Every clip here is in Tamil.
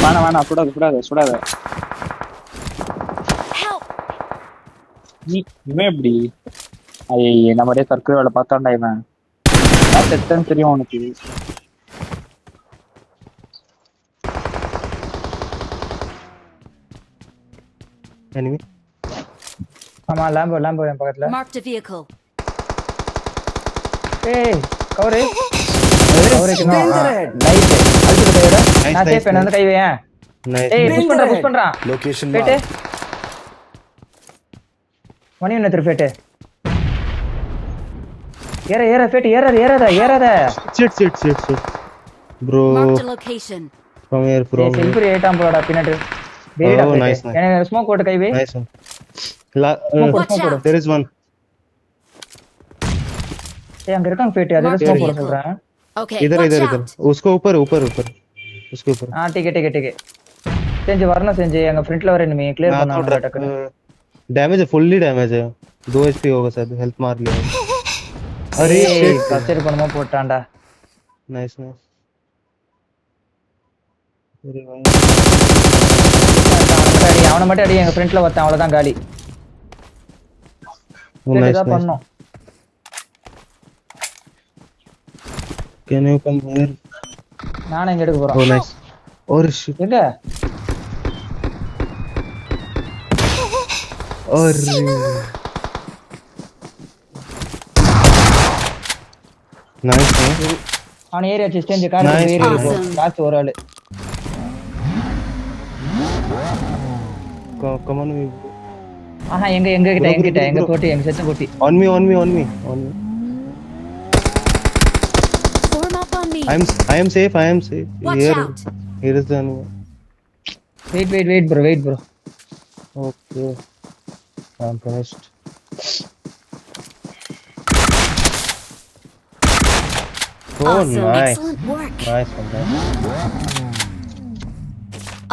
வேணாம் சுடாத. இவன் எப்படி நம்ம தற்கொலை வேலை பார்த்தான்டா இவன் செத்தன்னு தெரியும் உனக்கு. ஆமா லாம்போ என் பக்கத்துல. Marked a vehicle. ஏய் கவரே கவரேக்கணும். லைட் அழுத்து கையோட நான் சேஃப் பண்ண வந்து கை வையேன். ஏய் புஷ் பண்றான் லொகேஷன் பேட்டே மணி என்ன திருப்பேட்டே ஏற பேட்டே ஏறாத shit bro Marked a location. from here selfie ஏட்டாம் போடா பின்னாடி வேடா Oh, nice, பேட்டே எனக்கு ஸ்மோக் போட்டு கை வை. nice one Watch out. there is one ஏய் அங்க இருக்காங்க பேட்டே அதே ஸ்மோக் போட சொல்றேன். Okay. इधर watch इधर out. उसको ऊपर उसके ऊपर ठीक செஞ்சு வரணும் செஞ்சு எங்க ஃப்ரண்ட்ல வர எனிமி கிளியர் பண்ணாங்க டக்கு. डैमेज है फुल्ली डैमेज है 2 एचपी होगा शायद हेल्थ मार लिया अरे கச்சேரி பண்ணமா போட்டான்டா. नाइस अरे भाई அவன மட்டும் அடி எங்க ஃப்ரண்ட்ல வந்தான் அவ்வளவுதான் காலி. नाइस பண்ணோம். कैन यू कम हियर நானே இங்க எடுக்க போறேன். oh nice और shit எங்க और नाइस அவன் area strange car Nice, area nice. Last ஒரு ஆளு. come on ஆஹா எங்க கிட்ட எங்க கோட்டி எங்க செத்து கோட்டி. on me Form up on me. I am safe Watch here out. here is the enemy wait bro okay I'm finished oh Awesome. nice Excellent work. nice one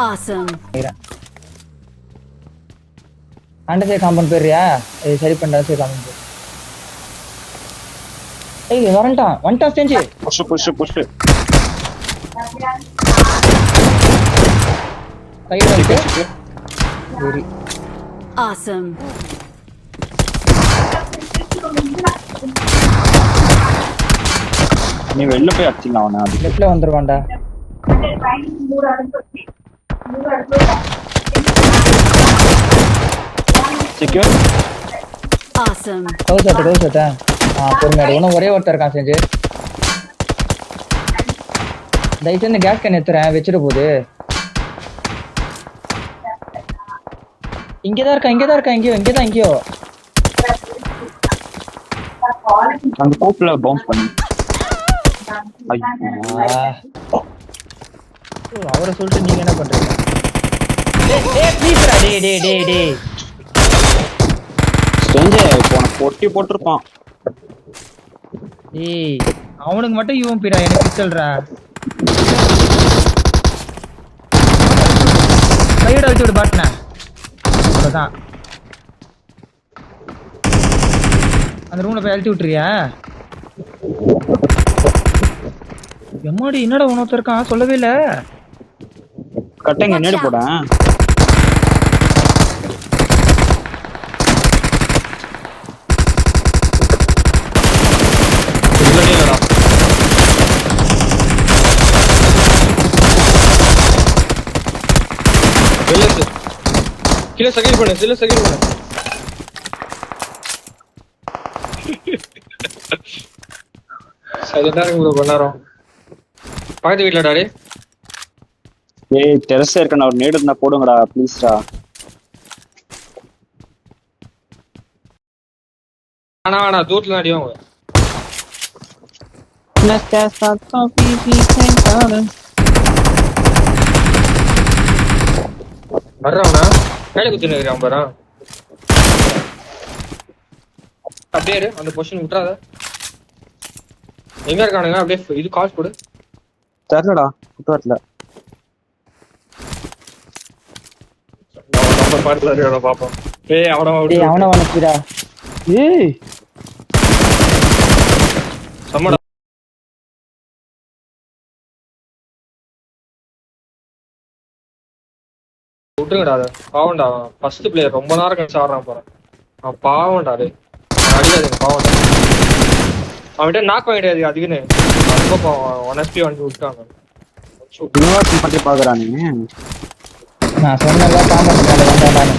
Awesome. அண்டசே காம்பவுண்ட் போறியா? ஏய் சரி பண்ணடா சே காம்பவுண்ட். ஏய் வந்துட்டான் ஸ்டேஞ்ச். புஷ் கையில வச்சு சரி. Awesome. நீ வெளில போய் அடிச்சிங்க அவனை. லெஃப்ட்ல வந்துருவான்டா. Secure Awesome. கவுசட்டா பொறுமையாடு. இன்னும் ஒரே ஒருத்தர் இருக்கான் செஞ்சு. தயவுசெய்து இந்த கேஸ் கேன் எடுத்துறேன் வச்சிட போகுது. இங்கதான் இருக்கா எங்கேயோ அந்த கோப்ல பவுன்ஸ் பண்ணி அவரை சொல்லிட்டு நீங்க என்ன பண்றீங்க? டேய் செஞ்சே போன பொட்டி போட்டிருப்பான். ஏய் அவனுக்கு மட்டும் இவன் பிடா எனக்கு சொல்றா. கையோட வச்சு விடு பாட்டுனா அவ்வளோதான். அந்த ரூம்ல போய் அழுத்தி விட்டுறியா? எம்மாடி என்னடா உனக்கு இருக்கான் சொல்லவே இல்ல. கட்டைங்க நேடு போடேன். கில சகில் பண்ணு சைலண்டா இருக்கு ப்ரோ பண்ணாரோம். பக்கத்து வீட்ல டாடி. ஏய் டெரஸ்ல இருக்க நான் ஒரு நேடு இருந்தா போடுங்கடா ப்ளீஸ்டா. ஆனா தூரத்துல அடிவாங்க. வர்றவனா கையில குத்தி நிற்கிறான் பாரு. அப்படியே அந்த பொசிஷன் விட்டுறாத. எங்க இருக்கானுங்க? அப்படியே இது காசு கொடு. தெரியலடா குட்டவட்ல. நம்ம பாட்டுல இருக்கா பாப்போம். ஏய் அவன வனக்குடா. ஏய் சம்மடா. விட்டுருங்கடா அதை பாவம்டா ஃபர்ஸ்ட் பிளேயர் ரொம்ப நேரம் கழிச்சு ஆடுறான் போறேன் அவன் பாவம்டா அது அடிக்காது பாவம்டா அவன்கிட்ட நாக் வாங்கிடாது அதுக்குன்னு ரொம்ப பாவம் 1 HP வாங்கி விட்டாங்க யூனிவர்சிட்டி பத்தி பாக்குறானே நான் சொன்னல காம்பவுண்ட் மேல வந்தா நானு